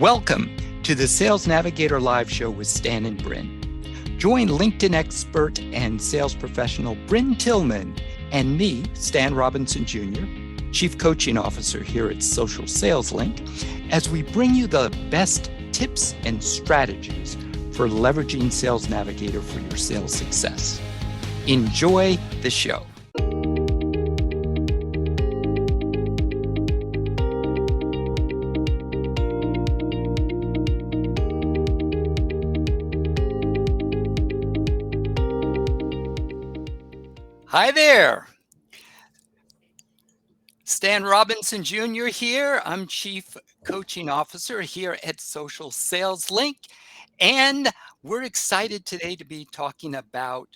Welcome to the Sales Navigator Live Show with Stan and Brynne. Join LinkedIn expert and sales professional Brynne Tillman and me, Stan Robinson Jr., Chief Coaching Officer here at Social Sales Link, as we bring you the best tips and strategies for leveraging Sales Navigator for your sales success. Enjoy the show. Hi there. Stan Robinson Jr. here. I'm Chief Coaching Officer here at Social Sales Link. And we're excited today to be talking about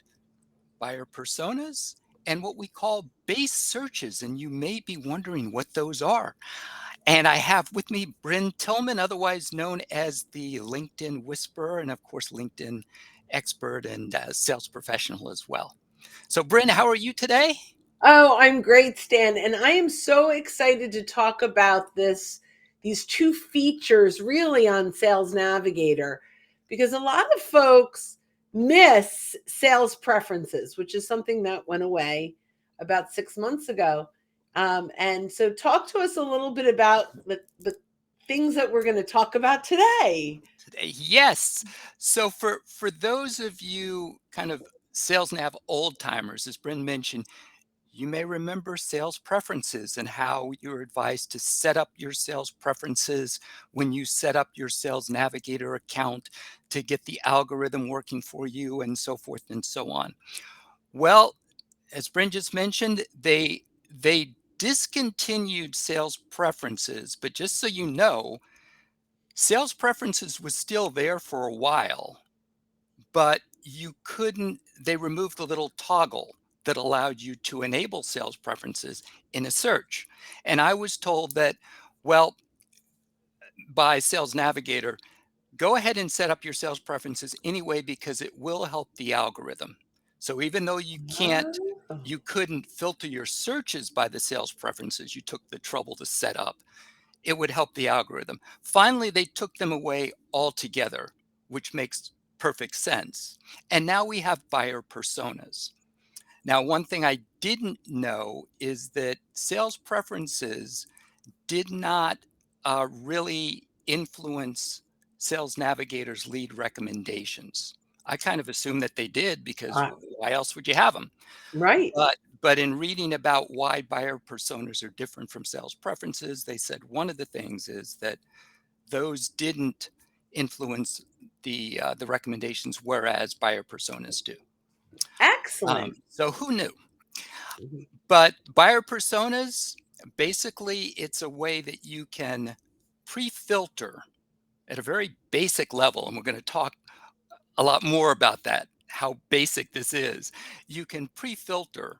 buyer personas and what we call base searches. And you may be wondering what those are. And I have with me Brynne Tillman, otherwise known as the LinkedIn Whisperer, and of course, LinkedIn expert and sales professional as well. So Brynne, how are you today? Oh, I'm great, Stan. And I am so excited to talk about these two features really on Sales Navigator, because a lot of folks miss sales preferences, which is something that went away about 6 months ago. And so talk to us a little bit about the things that we're going to talk about today. Yes. So for those of you kind of Sales Nav old timers, as Brynne mentioned, you may remember sales preferences and how you're advised to set up your sales preferences when you set up your Sales Navigator account to get the algorithm working for you and so forth and so on. Well, as Brynne just mentioned, they discontinued sales preferences, but just so you know, sales preferences was still there for a while, but they removed the little toggle that allowed you to enable sales preferences in a search. And I was told that, well, by Sales Navigator, go ahead and set up your sales preferences anyway, because it will help the algorithm. So even though you couldn't filter your searches by the sales preferences you took the trouble to set up, it would help the algorithm. Finally, they took them away altogether, which makes perfect sense. And now we have buyer personas. Now, one thing I didn't know is that sales preferences did not really influence Sales Navigator's lead recommendations. I kind of assumed that they did, because why else would you have them? Right. But in reading about why buyer personas are different from sales preferences, they said one of the things is that those didn't influence the recommendations, whereas buyer personas do. Excellent. So who knew? But buyer personas, basically, it's a way that you can pre-filter at a very basic level, and we're going to talk a lot more about that, how basic this is. You can pre-filter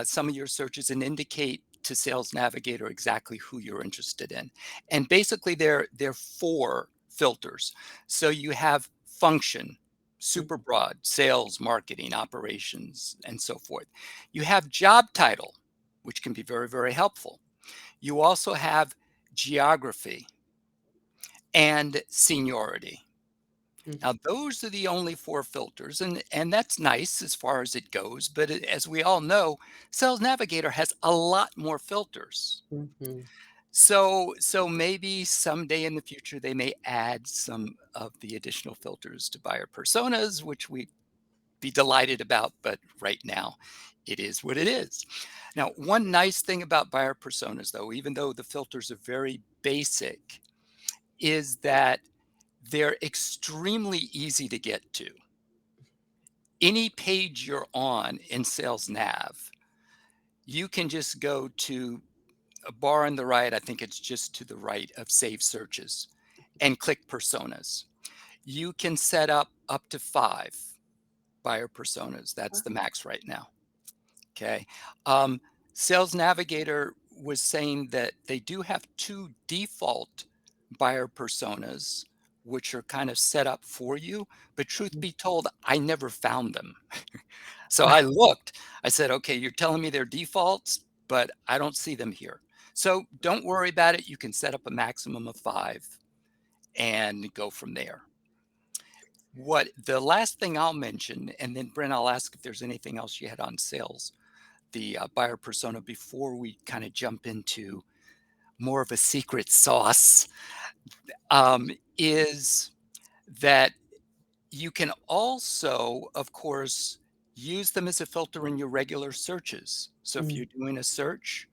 some of your searches and indicate to Sales Navigator exactly who you're interested in. And basically, there are 4 filters. So you have function, super broad, sales, marketing, operations, and so forth. You have job title, which can be very, very helpful. You also have geography and seniority. Now, those are the only 4 filters, and that's nice as far as it goes. But as we all know, Sales Navigator has a lot more filters. So maybe someday in the future, they may add some of the additional filters to buyer personas, which we'd be delighted about. But right now, it is what it is. Now, one nice thing about buyer personas, though, even though the filters are very basic, is that they're extremely easy to get to. Any page you're on in Sales Nav, you can just go to a bar on the right, I think it's just to the right of Save Searches, and click Personas. You can set up to 5 buyer personas. That's the max right now. Okay. Sales Navigator was saying that they do have 2 default buyer personas, which are kind of set up for you. But truth be told, I never found them. So I looked, I said, okay, you're telling me they're defaults, but I don't see them here. So don't worry about it. You can set up a maximum of 5 and go from there. What the last thing I'll mention, and then Brynne, I'll ask if there's anything else you had on sales, the buyer persona, before we kind of jump into more of a secret sauce, is that you can also, of course, use them as a filter in your regular searches. So if Mm. you're doing a search,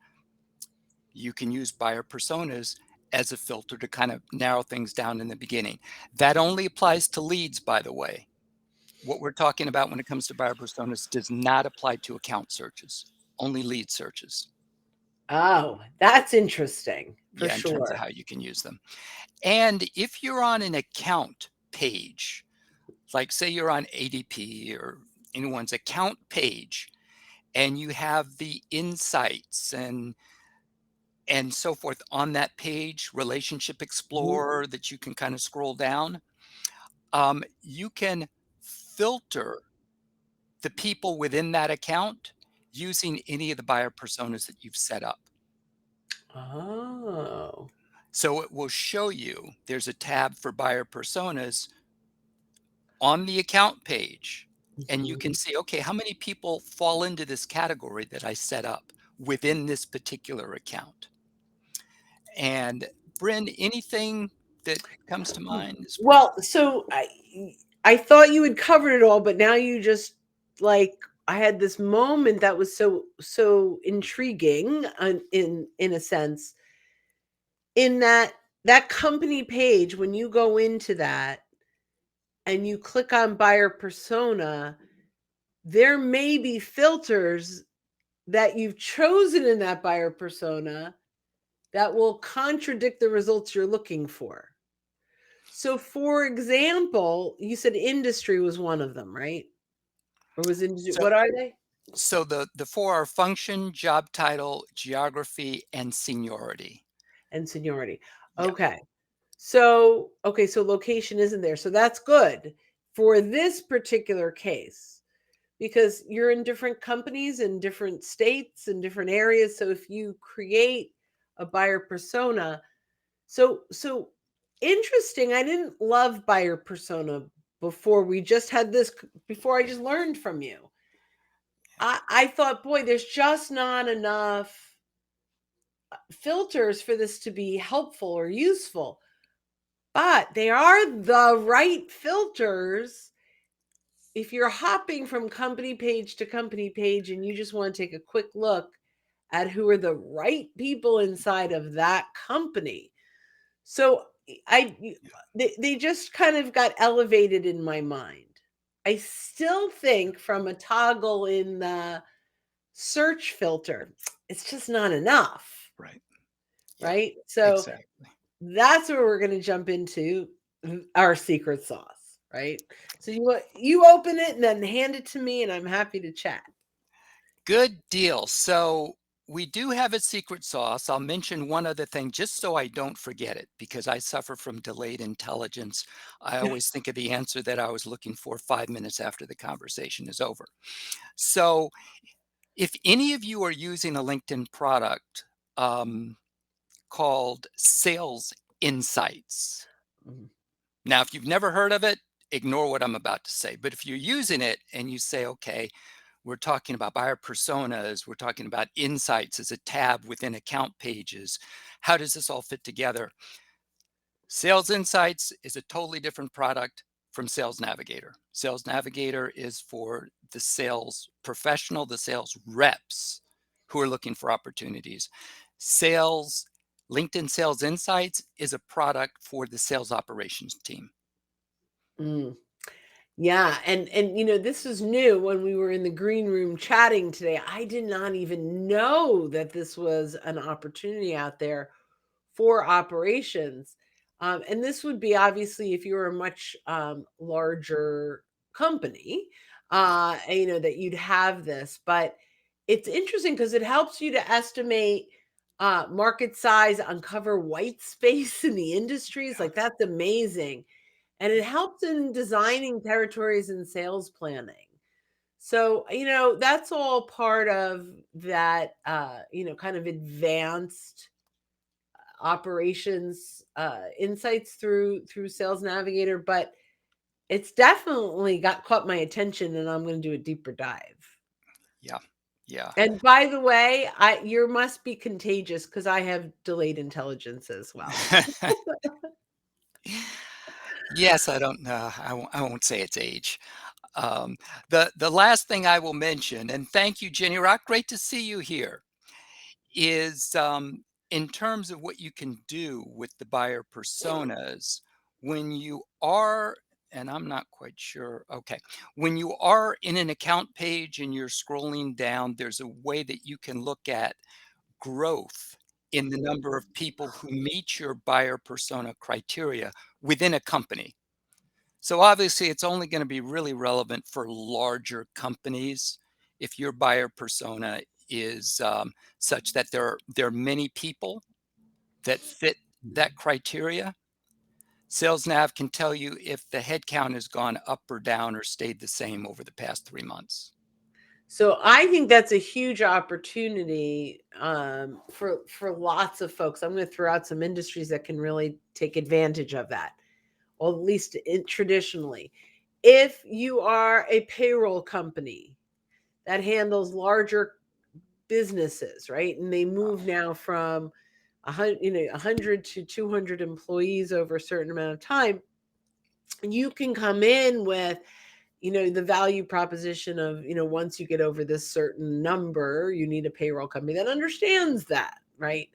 you can use buyer personas as a filter to kind of narrow things down in the beginning. That only applies to leads, by the way. What we're talking about when it comes to buyer personas does not apply to account searches, only lead searches. Oh, that's interesting for Yeah, in terms of sure. how you can use them. And if you're on an account page, like say you're on ADP or anyone's account page, and you have the insights and so forth on that page, Relationship Mhm. Explorer, that you can kind of scroll down, you can filter the people within that account using any of the buyer personas that you've set up. Oh. So it will show you there's a tab for buyer personas on the account page, and you can Mhm. see, okay, how many people fall into this category that I set up within this particular account? And Brynne, anything that comes to mind as far as Well, so I thought you had covered it all, but now you just like I had this moment that was so intriguing in a sense in that company page when you go into that and you click on buyer persona, there may be filters that you've chosen in that buyer persona that will contradict the results you're looking for. So, for example, you said industry was one of them, right? Or was industry, so what are they? so the four are function, job title, geography, and seniority. And seniority. Yeah. Okay. So, okay, so location isn't there. So that's good for this particular case because you're in different companies in different states and different areas. So if you create a buyer persona, so interesting. I didn't love buyer persona before we just had this before I just learned from you. I thought, boy, there's just not enough filters for this to be helpful or useful. But they are the right filters if you're hopping from company page to company page and you just want to take a quick look at who are the right people inside of that company. So I they just kind of got elevated in my mind. I still think from a toggle in the search filter, it's just not enough, Right. Yeah, right? So exactly. that's where we're going to jump into our secret sauce, right? So you open it and then hand it to me, and I'm happy to chat. Good deal. So we do have a secret sauce. I'll mention one other thing just so I don't forget it because I suffer from delayed intelligence. I always think of the answer that I was looking for 5 minutes after the conversation is over. So if any of you are using a LinkedIn product called Sales Insights, Mhm. now, if you've never heard of it, ignore what I'm about to say. But if you're using it and you say, okay, we're talking about buyer personas, we're talking about insights as a tab within account pages, how does this all fit together? Sales Insights is a totally different product from Sales Navigator. Sales Navigator is for the sales professional, the sales reps who are looking for opportunities. Sales LinkedIn Sales Insights is a product for the sales operations team. Mm. Yeah, and this is new when we were in the green room chatting today. I did not even know that this was an opportunity out there for operations. And this would be obviously if you were a much larger company, that you'd have this. But it's interesting because it helps you to estimate market size, uncover white space in the industries. Yeah. Like that's amazing. And it helps in designing territories and sales planning. So, that's all part of that, kind of advanced operations insights through Sales Navigator, but it's definitely got caught my attention, and I'm going to do a deeper dive. Yeah. Yeah. And by the way, you must be contagious because I have delayed intelligence as well. Yes, I don't know. I won't say it's age. Um, the last thing I will mention, and thank you, Jenny Rock, great to see you here, is in terms of what you can do with the buyer personas when you are, and I'm not quite sure. Okay, when you are in an account page and you're scrolling down, there's a way that you can look at growth in the number of people who meet your buyer persona criteria within a company. So obviously, it's only going to be really relevant for larger companies if your buyer persona is such that there are many people that fit that criteria. Sales Nav can tell you if the headcount has gone up or down or stayed the same over the past 3 months. So I think that's a huge opportunity for lots of folks. I'm going to throw out some industries that can really take advantage of that, or at least traditionally. If you are a payroll company that handles larger businesses, right, and they move now from 100 to 200 employees over a certain amount of time, you can come in with the value proposition of, once you get over this certain number, you need a payroll company that understands that, right?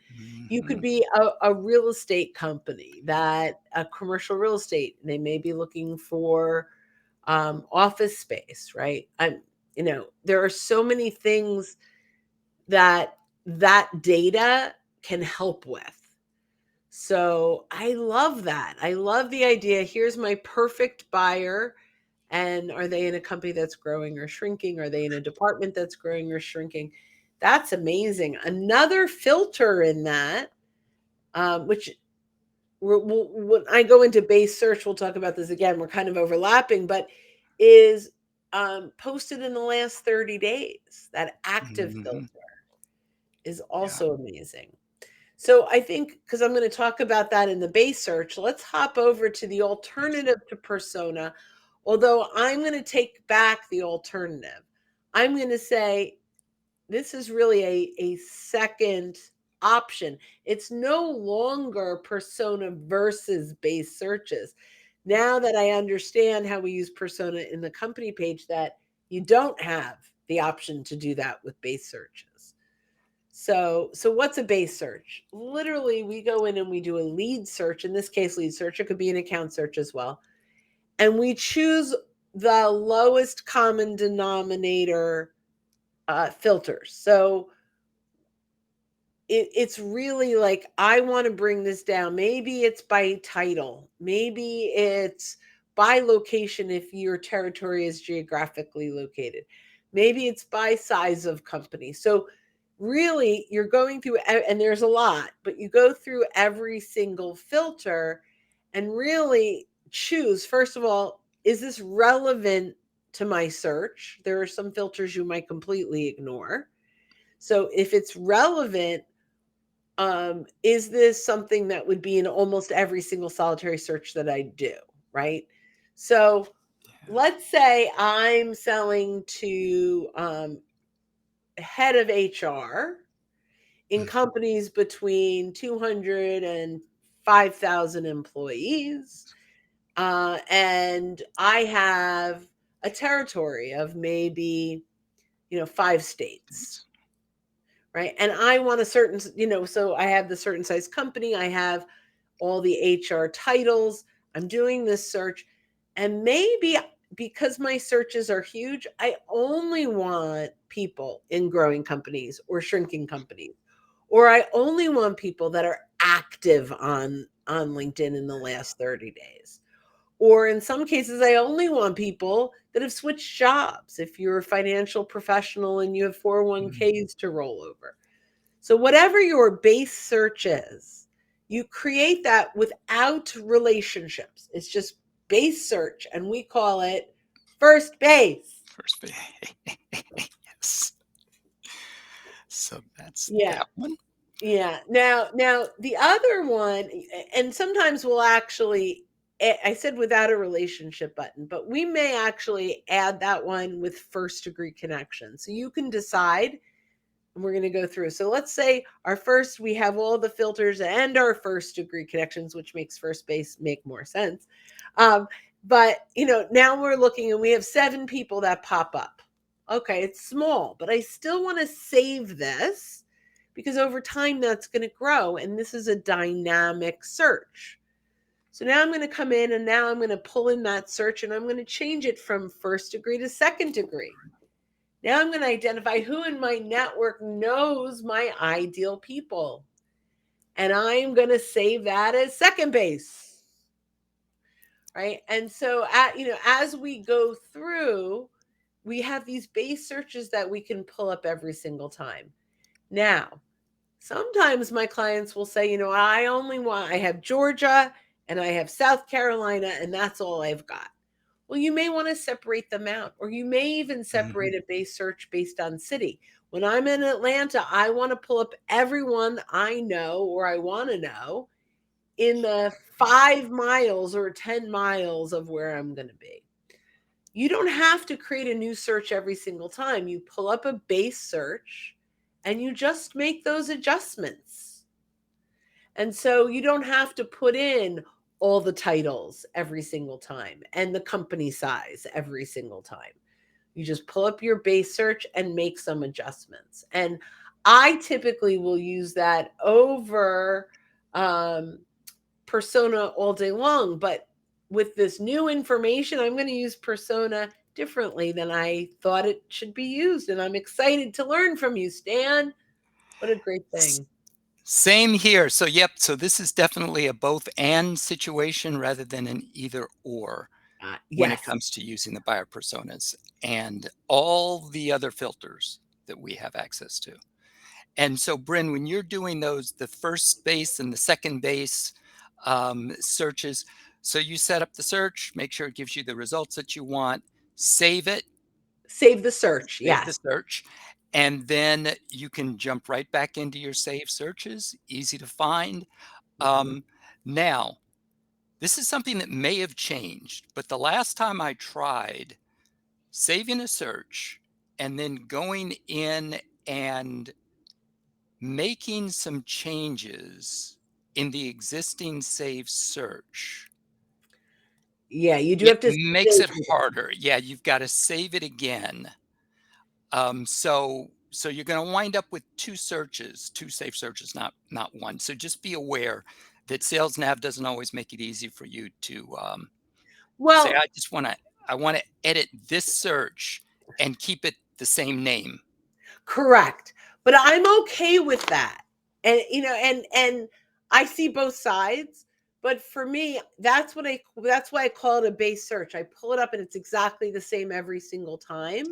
You could Mhm. be a real estate company, that a commercial real estate, they may be looking for office space, right? There are so many things that data can help with. So I love that. I love the idea. Here's my perfect buyer. And are they in a company that's growing or shrinking? Are they in a department that's growing or shrinking? That's amazing. Another filter in that, which when I go into base search, we'll talk about this again. We're kind of overlapping, but is posted in the last 30 days. That active filter Mhm. is Yeah. also amazing. So I think, because I'm going to talk about that in the base search, let's hop over to the alternative to persona. Although I'm going to take back the alternative. I'm going to say this is really a second option. It's no longer persona versus base searches. Now that I understand how we use persona in the company page, that you don't have the option to do that with base searches. So what's a base search? Literally, we go in and we do a lead search. In this case, lead search. It could be an account search as well. And we choose the lowest common denominator filters. So it's really like, I want to bring this down. Maybe it's by title. Maybe it's by location if your territory is geographically located. Maybe it's by size of company. So really, you're going through, and there's a lot, but you go through every single filter and really choose, first of all, is this relevant to my search? There are some filters you might completely ignore. So if it's relevant, is this something that would be in almost every single solitary search that I do, right? So Yeah. let's say I'm selling to head of HR in Mm. companies between 200 and 5,000 employees. And I have a territory of maybe, 5 states, It's right? And I want a certain, so I have the certain size company, I have all the HR titles, I'm doing this search. And maybe because my searches are huge, I only want people in growing companies or shrinking companies, or I only want people that are active on LinkedIn in the last 30 days. Or in some cases, I only want people that have switched jobs. If you're a financial professional and you have mm, 401ks to roll over. So, whatever your base search is, you create that without relationships. It's just base search, and we call it first base. first Yes. So that's Yeah. that one. Yeah. Now the other one, and sometimes we'll actually, I said without a relationship button, but we may actually add that one with first degree connection. So you can decide, and we're going to go through. So let's say our first, we have all the filters and our first degree connections, which makes first base make more sense. But now we're looking and we have 7 people that pop up. Okay, it's small, but I still want to save this because over time that's going to grow. And this is a dynamic search. So now I'm going to come in and now I'm going to pull in that search and I'm going to change it from first degree to second degree. Now I'm going to identify who in my network knows my ideal people. And I'm going to save that as second base. Right. And so as we go through, we have these base searches that we can pull up every single time. Now, sometimes my clients will say, I have Georgia and I have South Carolina, and that's all I've got. Well, you may want to separate them out, or you may even Mhm. separate a base search based on city. When I'm in Atlanta, I want to pull up everyone I know or I want to know in the 5 miles or 10 miles of where I'm going to be. You don't have to create a new search every single time. You pull up a base search and you just make those adjustments. And so you don't have to put in all the titles every single time and the company size every single time. You just pull up your base search and make some adjustments. And I typically will use that over persona all day long. But with this new information, I'm going to use persona differently than I thought it should be used. And I'm excited to learn from you, Stan. What a great S- thing. Same here. So, yep. So this is definitely a both and situation rather than an either or when it Yes. comes to using the buyer personas and all the other filters that we have access to. And so, Brynne, when you're doing those, the first base and the second base searches, so you set up the search, make sure it gives you the results that you want, save it, Save the search. save the Yes. search, and then you can jump right back into your saved searches, easy to find. Mhm. Um, Now, this is something that may have changed, but the last time I tried saving a search and then going in and making some changes in the existing saved search, Yeah, you do it have to makes it save it. harder. Yeah, you've got to save it again. So you're going to wind up with two searches, two safe searches, not one. So just be aware that Sales Nav doesn't always make it easy for you to say, Well, I want to edit this search and keep it the same name. correct. But I'm okay with that. And I see both sides, but for me, that's why I call it a base search. I pull it up and it's exactly the same every single time.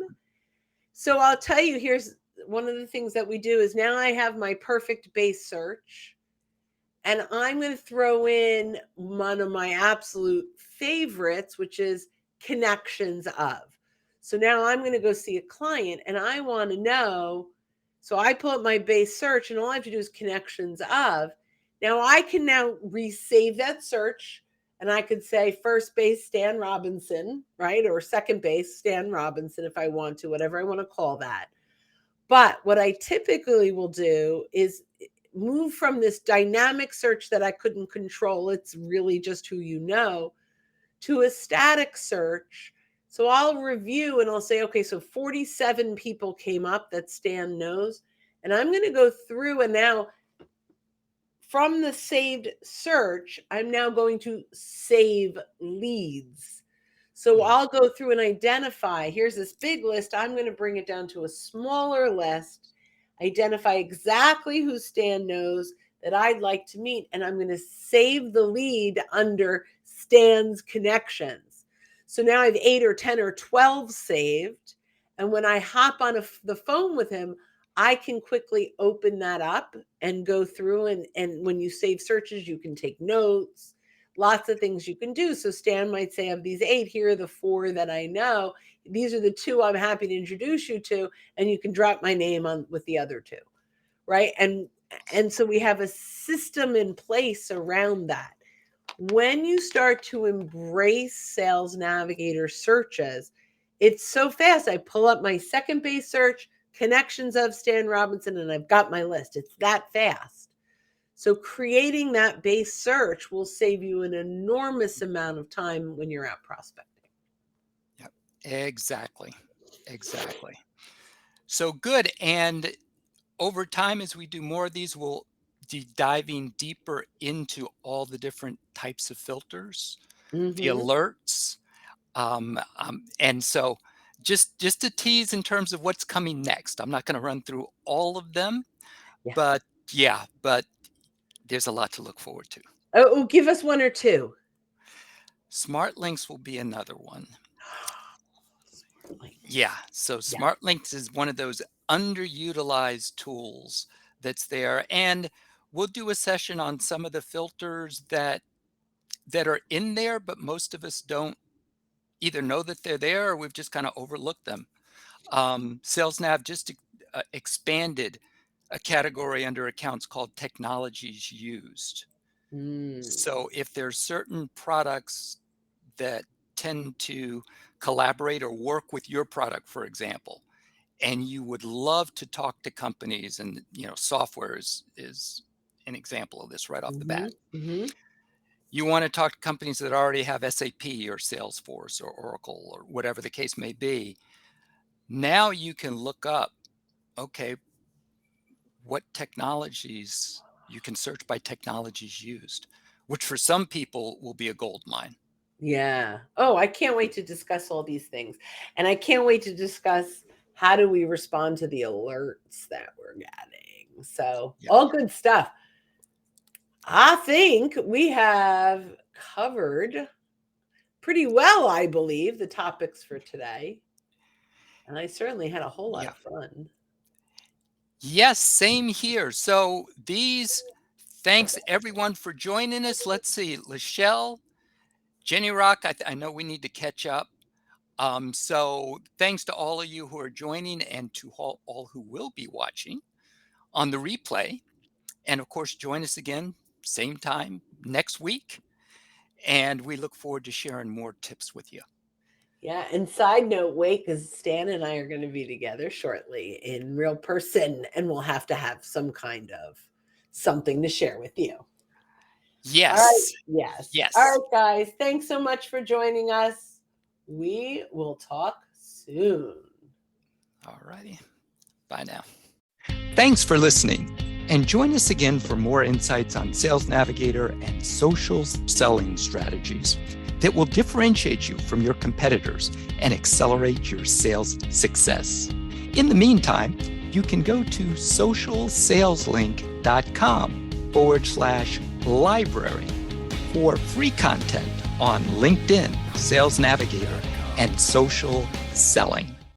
So I'll tell you, here's one of the things that we do is now I have my perfect base search, and I'm going to throw in one of my absolute favorites, which is connections of. So now I'm going to go see a client and I want to know. So I pull up my base search and all I have to do is connections of. Now I can now resave that search and I could say first base Stan Robinson, right? Or second base Stan Robinson if I want to, whatever I want to call that. But what I typically will do is move from this dynamic search that I couldn't control, it's really just who you know, to a static search. So I'll review and I'll say, okay, so 47 people came up that Stan knows. And I'm going to go through and now from the saved search, I'm now going to save leads. So Mm. I'll go through and identify, here's this big list. I'm going to bring it down to a smaller list, identify exactly who Stan knows that I'd like to meet, and I'm going to save the lead under Stan's connections. So now I have 8 or 10 or 12 saved. And when I hop on the phone with him, I can quickly open that up and go through. And when you save searches, you can take notes, lots of things you can do. So Stan might say, of these 8, here are the 4 that I know. These are the 2 I'm happy to introduce you to. And you can drop my name on with the other 2. Right. And And so we have a system in place around that. When you start to embrace Sales Navigator searches, it's so fast. I pull up my second base search, connections of Stan Robinson, and I've got my list. It's that fast. So creating that base search will save you an enormous amount of time when you're out prospecting. Yep. Exactly. Exactly. So good. And over time, as we do more of these, we'll be diving deeper into all the different types of filters, the Mm-hmm. alerts. And so just to tease in terms of what's coming next, I'm not going to run through all of them, Yeah. but yeah, but there's a lot to look forward to. Oh, give us one or two. Smart links will be another one. Smart Yeah. links. So Yeah. smart links is one of those underutilized tools that's there. And we'll do a session on some of the filters that are in there, but most of us don't either know that they're there or we've just kind of overlooked them. Sales Nav just expanded a category under accounts called technologies used. Mm. So if there's certain products that tend to collaborate or work with your product, for example, and you would love to talk to companies, and software is an example of this right off the Mm-hmm. bat. Mm-hmm. You want to talk to companies that already have SAP or Salesforce or Oracle or whatever the case may be. Now you can look up, okay, what technologies, you can search by technologies used, which for some people will be a gold mine. Yeah. Oh, I can't wait to discuss all these things. And I can't wait to discuss how do we respond to the alerts that we're getting. So, Yeah. all good stuff. I think we have covered pretty well, I believe, the topics for today. And I certainly had a whole lot Yeah. of fun. Yes, same here. So thanks everyone for joining us. Let's see, Lachelle, Jenny Rock, I know we need to catch up. So thanks to all of you who are joining and to all who will be watching on the replay. And of course, join us again, same time next week. And we look forward to sharing more tips with you. Yeah. And side note, wait, because Stan and I are going to be together shortly in real person, and we'll have to have some kind of something to share with you. All right. Yes. Yes. All Yes. right, guys. Thanks so much for joining us. We will talk soon. All righty. Bye now. Thanks for listening. And join us again for more insights on Sales Navigator and social selling strategies that will differentiate you from your competitors and accelerate your sales success. In the meantime, you can go to socialsaleslink.com/library for free content on LinkedIn, Sales Navigator, and social selling.